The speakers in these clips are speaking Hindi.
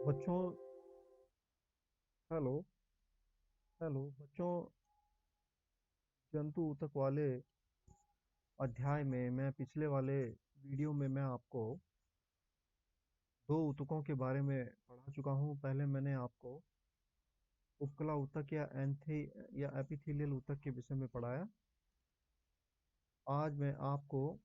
बच्चों, हेलो। हेलो बच्चों, जंतु ऊतक वाले अध्याय में मैं पिछले वाले वीडियो में मैं आपको दो ऊतकों के बारे में पढ़ा चुका हूँ। पहले मैंने आपको उपकला ऊतक या एंथी या एपिथेलियल ऊतक के विषय में पढ़ाया। आज मैं आपको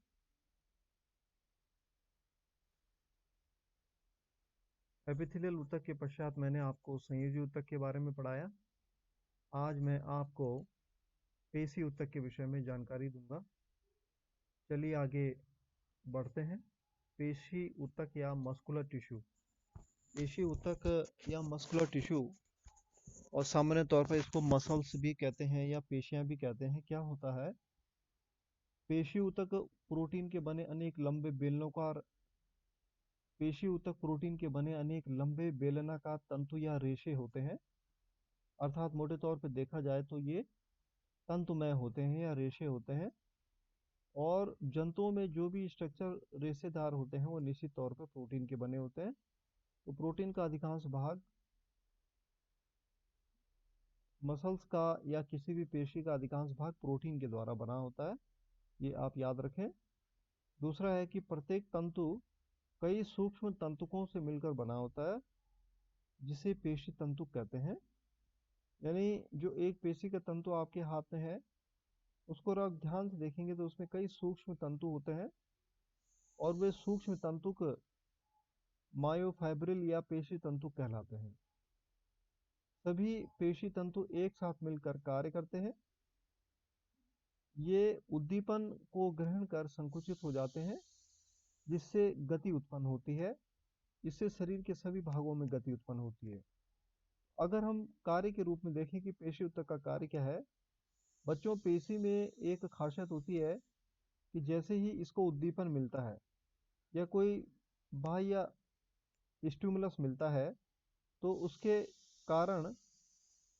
एपिथेलियल ऊतक के पश्चात मैंने आपको संयोजी ऊतक के बारे में पढ़ाया। आज मैं आपको पेशी ऊतक के विषय में जानकारी दूंगा। चलिए आगे बढ़ते हैं। पेशी ऊतक या मस्कुलर टिश्यू। पेशी ऊतक या मस्कुलर टिश्यू, और सामान्य तौर पर इसको मसल्स भी कहते हैं या पेशियां भी कहते हैं। क्या होता है? पेशी ऊतक प्रोटीन के बने अनेक लंबे बेलनाकार पेशी ऊतक प्रोटीन के बने अनेक लंबे बेलनाकार तंतु या रेशे होते हैं। अर्थात मोटे तौर पर देखा जाए तो ये तंतुमय होते हैं या रेशे होते हैं। और जंतुओं में जो भी स्ट्रक्चर रेशेदार होते हैं वो निश्चित तौर पर प्रोटीन के बने होते हैं। तो प्रोटीन का अधिकांश भाग मसल्स का या किसी भी पेशी का अधिकांश भाग प्रोटीन के द्वारा बना होता है। ये आप याद रखें। दूसरा है कि प्रत्येक तंतु कई सूक्ष्म तंतुकों से मिलकर बना होता है, जिसे पेशी तंतु कहते हैं। यानी जो एक पेशी का तंतु आपके हाथ में है, उसको अगर आप ध्यान से देखेंगे तो उसमें कई सूक्ष्म तंतु होते हैं, और वे सूक्ष्म तंतुक मायोफाइब्रिल या पेशी तंतु कहलाते हैं। सभी पेशी तंतु एक साथ मिलकर कार्य करते हैं। ये उद्दीपन को ग्रहण कर संकुचित हो जाते हैं, जिससे गति उत्पन्न होती है। इससे शरीर के सभी भागों में गति उत्पन्न होती है। अगर हम कार्य के रूप में देखें कि पेशी ऊतक का कार्य क्या है। बच्चों, पेशी में एक खासियत होती है कि जैसे ही इसको उद्दीपन मिलता है या कोई बाह्य स्टिमुलस मिलता है, तो उसके कारण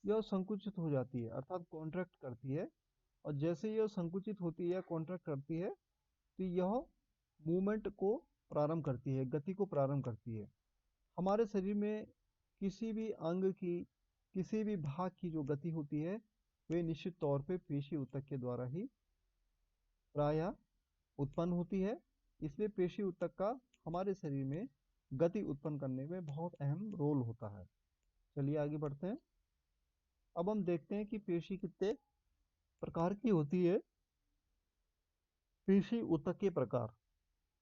यह संकुचित हो जाती है, अर्थात कॉन्ट्रैक्ट करती है। और जैसे यह संकुचित होती है, कॉन्ट्रैक्ट करती है, तो यह मूवमेंट को प्रारंभ करती है, गति को प्रारंभ करती है। हमारे शरीर में किसी भी अंग की, किसी भी भाग की जो गति होती है, वे निश्चित तौर पे पेशी ऊतक के द्वारा ही प्रायः उत्पन्न होती है। इसलिए पेशी ऊतक का हमारे शरीर में गति उत्पन्न करने में बहुत अहम रोल होता है। चलिए आगे बढ़ते हैं। अब हम देखते हैं कि पेशी कितने प्रकार की होती है। पेशी ऊतक के प्रकार।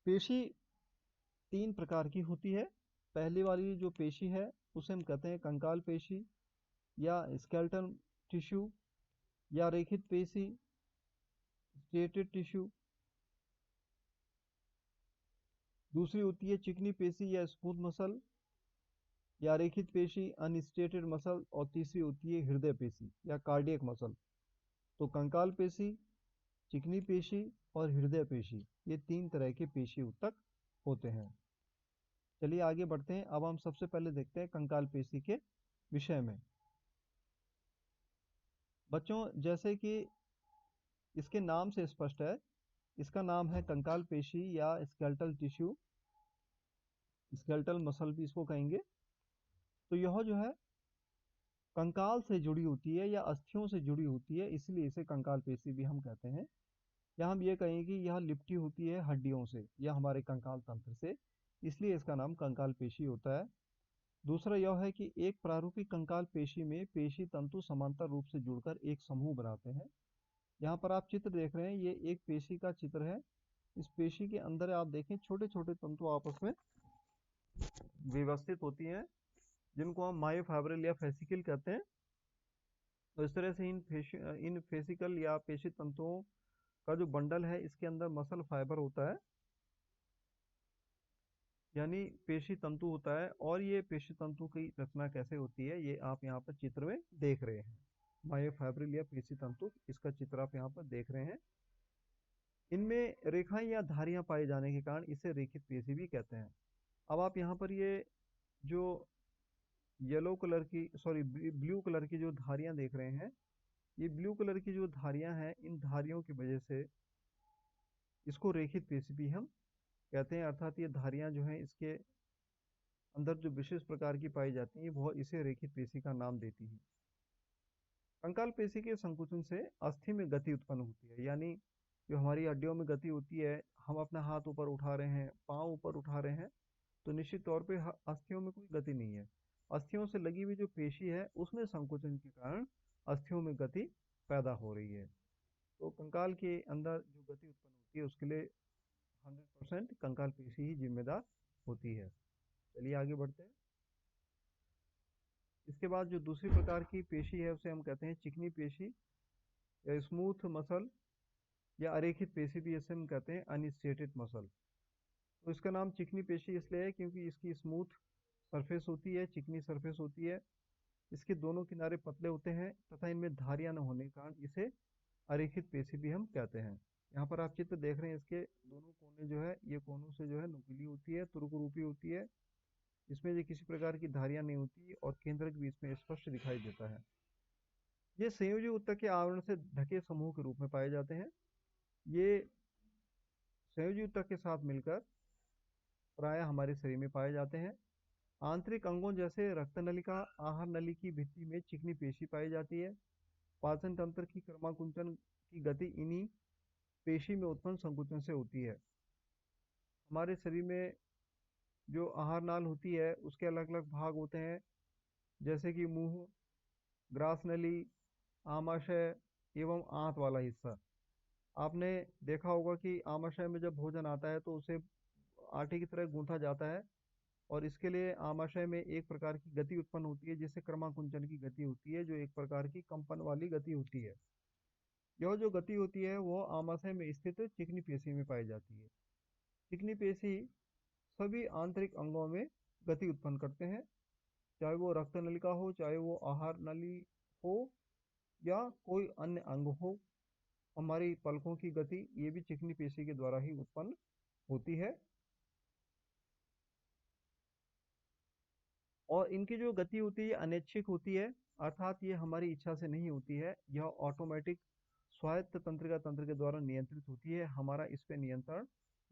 पेशी तीन प्रकार की होती है। पहली वाली जो पेशी है उसे हम कहते हैं कंकाल पेशी या स्केलेटल टिश्यू या रेखित पेशी, स्ट्रेटेड टिश्यू। दूसरी होती है चिकनी पेशी या स्मूथ मसल या रेखित पेशी, अनस्ट्रेटेड मसल। और तीसरी होती है हृदय पेशी या कार्डियक मसल। तो कंकाल पेशी, चिकनी पेशी और हृदय पेशी, ये तीन तरह के पेशी ऊतक होते हैं। चलिए आगे बढ़ते हैं। अब हम सबसे पहले देखते हैं कंकाल पेशी के विषय में। बच्चों, जैसे कि इसके नाम से स्पष्ट है, इसका नाम है कंकाल पेशी या स्केलेटल टिश्यू, स्केलेटल मसल भी इसको कहेंगे। तो यह जो है कंकाल से जुड़ी होती है या अस्थियों से जुड़ी होती है, इसलिए इसे कंकाल पेशी भी हम कहते हैं। या हम ये कहें कि यह लिपटी होती है हड्डियों से या हमारे कंकाल तंत्र से, इसलिए इसका नाम कंकाल पेशी होता है। दूसरा यह है कि एक प्रारूपिक कंकाल पेशी में पेशी तंतु समांतर रूप से जुड़कर एक समूह बनाते हैं। यहाँ पर आप चित्र देख रहे हैं, ये एक पेशी का चित्र है। इस पेशी के अंदर आप देखें छोटे छोटे तंतु आपस में व्यवस्थित होती हैं, जिनको हम मायोफाइब्रिल या फेसिकल कहते हैं। तो इस तरह से इन फेसिकल या पेशी तंतुओं का जो बंडल है, इसके अंदर मसल फाइबर होता है, यानी पेशी तंतु होता है। और ये पेशी तंतु की रचना कैसे होती है, ये आप यहाँ पर चित्र में देख रहे हैं। मायोफाइब्रिल या पेशी तंतु, इसका चित्र आप यहाँ पर देख रहे हैं। इनमें रेखाएं या धारियां पाए जाने के कारण इसे रेखित पेशी भी कहते हैं। अब आप यहाँ पर ये जो येलो कलर की, सॉरी ब्लू कलर की जो धारियां देख रहे हैं, ये ब्लू कलर की जो धारियां हैं, इन धारियों की वजह से इसको रेखित पेशी भी हम कहते हैं। अर्थात ये धारियां जो हैं इसके अंदर जो विशेष प्रकार की पाई जाती है वह इसे रेखित पेशी का नाम देती है। कंकाल पेशी के संकुचन से अस्थि में गति उत्पन्न होती है, यानी जो हमारी हड्डियों में गति होती है, हम अपना हाथ ऊपर उठा रहे हैं, पाँव ऊपर उठा रहे हैं, तो निश्चित तौर पे अस्थियों में कोई गति नहीं है। अस्थियों से लगी हुई जो पेशी है उसमें संकुचन के कारण अस्थियों में गति पैदा हो रही है। तो कंकाल के अंदर जो गति उत्पन्न होती है उसके लिए 100% कंकाल पेशी ही जिम्मेदार होती है। चलिए आगे बढ़ते हैं। इसके बाद जो दूसरी प्रकार की पेशी है उसे हम कहते हैं चिकनी पेशी या स्मूथ मसल या अरेखित पेशी भी इसे हम कहते हैं अनस्टेटेड मसल। तो इसका नाम चिकनी पेशी इसलिए है क्योंकि इसकी स्मूथ सरफेस होती है, चिकनी सरफेस होती है, इसके दोनों किनारे पतले होते हैं तथा इनमें धारियां न होने के कारण इसे अरेखित पेशी भी हम कहते हैं। यहाँ पर आप चित्र देख रहे हैं, इसके दोनों कोने जो है ये कोनों से जो है नुकीली होती है, तुर्क रूपी होती है, इसमें ये किसी प्रकार की धारियां नहीं होती और केंद्रक भी इसमें स्पष्ट दिखाई देता है। ये संयोजी ऊतक के आवरण से ढके समूह के रूप में पाए जाते हैं। ये संयोजी ऊतक के साथ मिलकर प्रायः हमारे शरीर में पाए जाते हैं। आंतरिक अंगों जैसे रक्त नलिका, आहार नली की भित्ति में चिकनी पेशी पाई जाती है। पाचन तंत्र की क्रमाकुंचन की गति इन्हीं पेशी में उत्पन्न संकुचन से होती है। हमारे शरीर में जो आहार नाल होती है उसके अलग अलग भाग होते हैं, जैसे कि मुंह, ग्रास नली, आमाशय एवं आंत वाला हिस्सा। आपने देखा होगा कि आमाशय में जब भोजन आता है तो उसे आटे की तरह गूंथा जाता है और इसके लिए आमाशय में एक प्रकार की गति उत्पन्न होती है जिसे क्रमाकुंचन की गति होती है, जो एक प्रकार की कंपन वाली गति होती है। यह जो गति होती है वह आमाशय में स्थित चिकनी पेशी में पाई जाती है। चिकनी पेशी सभी आंतरिक अंगों में गति उत्पन्न करते हैं, चाहे वो रक्त नलिका हो, चाहे वो आहार नली हो या कोई अन्य अंग हो। हमारी पलकों की गति ये भी चिकनी पेशी के द्वारा ही उत्पन्न होती है और इनकी जो गति होती है अनैच्छिक होती है, अर्थात ये हमारी इच्छा से नहीं होती है, यह ऑटोमेटिक स्वायत्त तंत्रिका तंत्र के द्वारा नियंत्रित होती है, हमारा इस पे नियंत्रण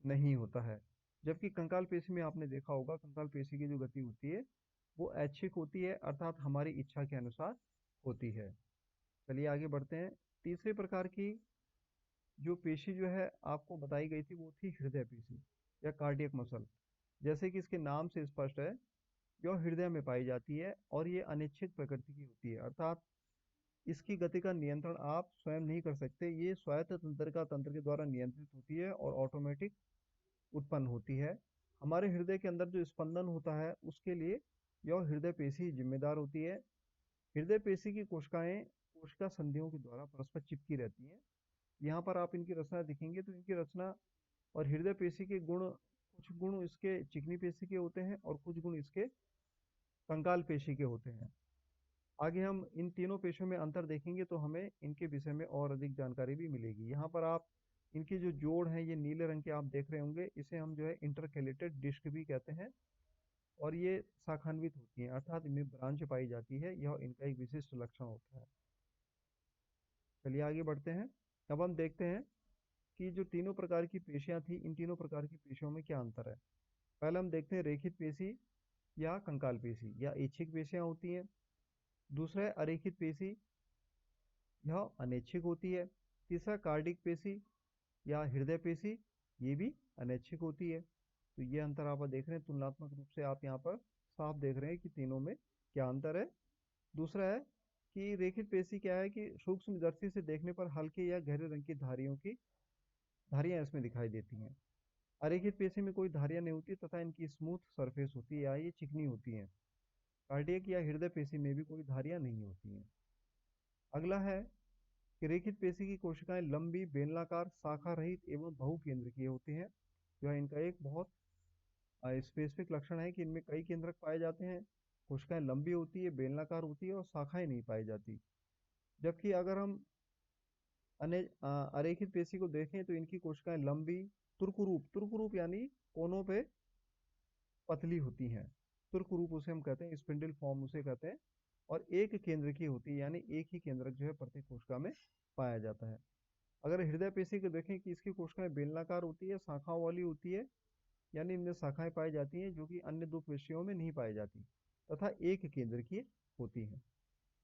नहीं होता है। जबकि कंकाल पेशी में आपने देखा होगा कंकाल पेशी की जो गति होती है वो ऐच्छिक होती है, अर्थात हमारी इच्छा के अनुसार होती है। चलिए आगे बढ़ते हैं। तीसरे प्रकार की जो पेशी जो है आपको बताई गई थी वो थी हृदय पेशी या कार्डियक मसल। जैसे कि इसके नाम से स्पष्ट है, यह हृदय में पाई जाती है और ये अनिच्छिक प्रकृति की होती है, अर्थात इसकी गति का नियंत्रण आप स्वयं नहीं कर सकते, ये स्वायत्त तंत्रिका तंत्र के द्वारा नियंत्रित होती है और ऑटोमेटिक उत्पन्न होती है। हमारे हृदय के अंदर जो स्पंदन होता है उसके लिए यह हृदय पेशी जिम्मेदार होती है। हृदय पेशी की कोशिकाएं कोशिका संधियों के द्वारा परस्पर चिपकी रहती हैं। यहाँ पर आप इनकी रचना देखेंगे तो इनकी रचना और हृदय पेशी के गुण, कुछ गुण इसके चिकनी पेशी के होते हैं और कुछ गुण इसके कंकाल पेशी के होते हैं। आगे हम इन तीनों पेशियों में अंतर देखेंगे तो हमें इनके विषय में और अधिक जानकारी भी मिलेगी। यहाँ पर आप इनकी जो जोड़ है ये नीले रंग के आप देख रहे होंगे, इसे हम जो है इंटरकैलेटेड डिस्क भी कहते हैं और ये शाखान्वित होती हैं, अर्थात इनमें ब्रांच पाई जाती है, यह इनका एक विशिष्ट लक्षण होता है। चलिए आगे बढ़ते हैं। अब हम देखते हैं कि जो तीनों प्रकार की पेशियां थी इन तीनों प्रकार की पेशियों में क्या अंतर है। पहले हम देखते हैं रेखित पेशी या कंकाल पेशी या ऐच्छिक पेशियां होती हैं। दूसरा है अरेखित पेशी, यह अनैच्छिक होती है। तीसरा कार्डिक पेशी या हृदय पेशी, ये भी अनैच्छिक होती है। तो ये अंतर आप देख रहे हैं, तुलनात्मक रूप से आप यहाँ पर साफ देख रहे हैं कि तीनों में क्या अंतर है। दूसरा है कि रेखित पेशी क्या है कि सूक्ष्म दृष्टि से देखने पर हल्के या गहरे रंग की धारियां इसमें दिखाई देती हैं। अरेखित पेशी में कोई धारियां नहीं होती तथा इनकी स्मूथ सरफेस होती है या ये चिकनी होती हैं। कार्डियक या हृदय पेशी में भी कोई धारियां नहीं होती हैं। अगला है कि रेखित पेशी की कोशिकाएं लंबी, बेलनाकार, शाखा रहित एवं बहुकेंद्रकीय होती हैं। यह इनका एक बहुत स्पेसिफिक लक्षण है कि इनमें कई केंद्रक पाए जाते हैं। कोशिकाएं लंबी होती है, बेलनाकार होती है और शाखाएं नहीं पाई जाती। जबकि अगर हम अरेखित पेशी को देखें तो इनकी कोशिकाएं लंबी, तुर्करूप यानी कोनों पे पतली होती हैं। तुर्करूप उसे हम कहते हैं, स्पिंडल फॉर्म उसे कहते हैं और एक केंद्र की होती है, यानी एक ही केंद्रक जो है प्रत्येक कोशिका में पाया जाता है। अगर हृदय पेशी को देखें कि इसकी कोशिकाएं बेलनाकार होती है, शाखाओं वाली होती है यानी इनमें शाखाएं पाई जाती हैं जो कि अन्य 2 पेशियों में नहीं पाई जाती तथा एक केंद्र की होती हैं।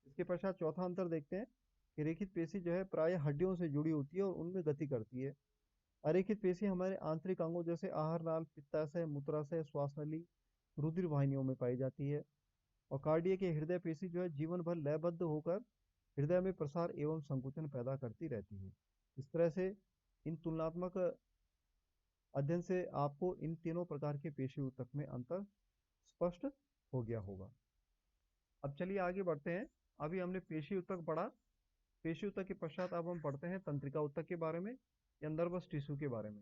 इसके पश्चात चौथा अंतर देखते हैं कि रेखित पेशी जो है प्रायः हड्डियों से जुड़ी होती है और उनमें गति करती है। अरेखित पेशी हमारे आंतरिक अंगों जैसे आहार नाल, पित्ताशय, मूत्राशय, श्वास नली, रुधिर वाहिनियों में पाई जाती है। और कार्डियक के हृदय पेशी जो है जीवन भर लयबद्ध होकर हृदय में प्रसार एवं संकुचन पैदा करती रहती है। इस तरह से इन तुलनात्मक अध्ययन से आपको इन तीनों प्रकार के पेशी ऊतक में अंतर स्पष्ट हो गया होगा। अब चलिए आगे बढ़ते हैं। अभी हमने पेशी ऊतक पढ़ा। पेशी ऊतक के पश्चात अब हम पढ़ते हैं तंत्रिका ऊतक के बारे में या नर्वस टिश्यू के बारे में।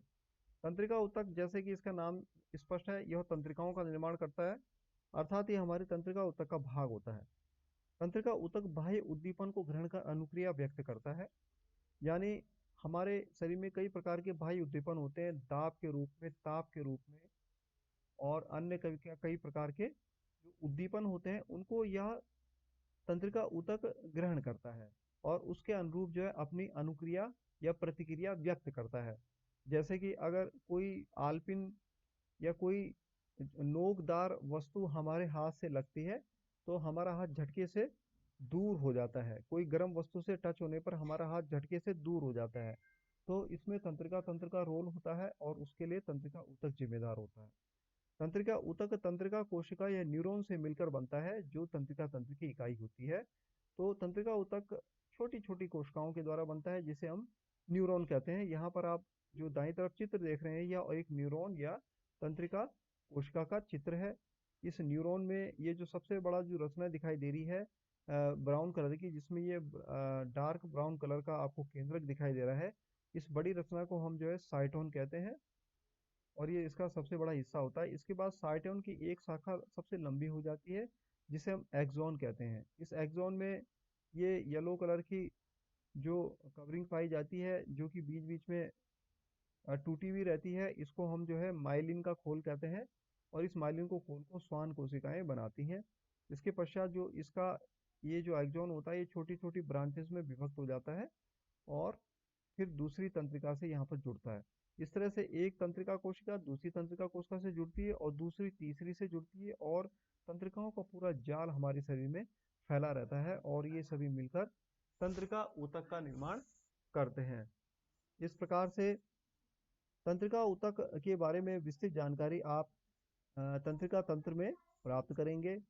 तंत्रिका ऊतक जैसे कि इसका नाम स्पष्ट है, यह तंत्रिकाओं का निर्माण करता है, अर्थात ये हमारे तंत्रिका ऊतक का भाग होता है। तंत्रिका ऊतक बाह्य उद्दीपन को ग्रहण कर अनुक्रिया व्यक्त करता है। यानी हमारे शरीर में कई प्रकार के बाह्य उद्दीपन होते हैं, दाब के रूप में, ताप के रूप में और अन्य कई प्रकार के जो उद्दीपन होते हैं उनको यह तंत्रिका ऊतक ग्रहण करता है और उसके अनुरूप जो है अपनी अनुक्रिया या प्रतिक्रिया व्यक्त करता है। जैसे कि अगर कोई आलपिन या कोई नोकदार वस्तु हमारे हाथ से लगती है तो हमारा हाथ झटके से दूर हो जाता है। कोई गर्म वस्तु से टच होने पर हमारा हाथ झटके से दूर हो जाता है। तो इसमें तंत्रिका तंत्र का रोल होता है और उसके लिए तंत्रिका ऊतक जिम्मेदार होता है। तंत्रिका ऊतक तंत्रिका कोशिका या न्यूरॉन से मिलकर बनता है जो तंत्रिका तंत्र की इकाई होती है। तो तंत्रिका ऊतक छोटी छोटी कोशिकाओं के द्वारा बनता है जिसे हम न्यूरॉन कहते हैं। यहाँ पर आप जो दाईं तरफ चित्र देख रहे हैं यह एक न्यूरॉन या तंत्रिका कोशिका का चित्र है। इस न्यूरॉन में ये जो सबसे बड़ा जो रचना दिखाई दे रही है ब्राउन कलर की, जिसमें ये डार्क ब्राउन कलर का आपको केंद्रक दिखाई दे रहा है, इस बड़ी रचना को हम जो है साइटोन कहते हैं और ये इसका सबसे बड़ा हिस्सा होता है। इसके बाद साइटोन की एक शाखा सबसे लंबी हो जाती है जिसे हम एक्सॉन कहते हैं। इस एक्सॉन में ये येलो कलर की जो कवरिंग पाई जाती है जो कि बीच बीच में टूटी हुई रहती है, इसको हम जो है माइलिन का खोल कहते हैं और इस माइलिन को खोल को श्वान कोशिकाएं बनाती हैं। इसके पश्चात जो इसका ये जो एक्सॉन होता है ये छोटी छोटी ब्रांचेस में विभक्त हो जाता है और फिर दूसरी तंत्रिका से यहाँ पर जुड़ता है। इस तरह से एक तंत्रिका कोशिका दूसरी तंत्रिका कोशिका से जुड़ती है और दूसरी तीसरी से जुड़ती है और तंत्रिकाओं का पूरा जाल हमारे शरीर में फैला रहता है और ये सभी मिलकर तंत्रिका ऊतक का निर्माण करते हैं। इस प्रकार से तंत्रिका ऊतक के बारे में विस्तृत जानकारी आप तंत्रिका तंत्र में प्राप्त करेंगे।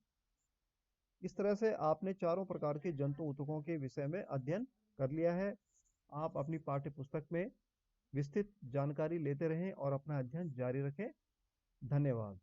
इस तरह से आपने चारों प्रकार के जंतु ऊतकों के विषय में अध्ययन कर लिया है। आप अपनी पाठ्य पुस्तक में विस्तृत जानकारी लेते रहें और अपना अध्ययन जारी रखें। धन्यवाद।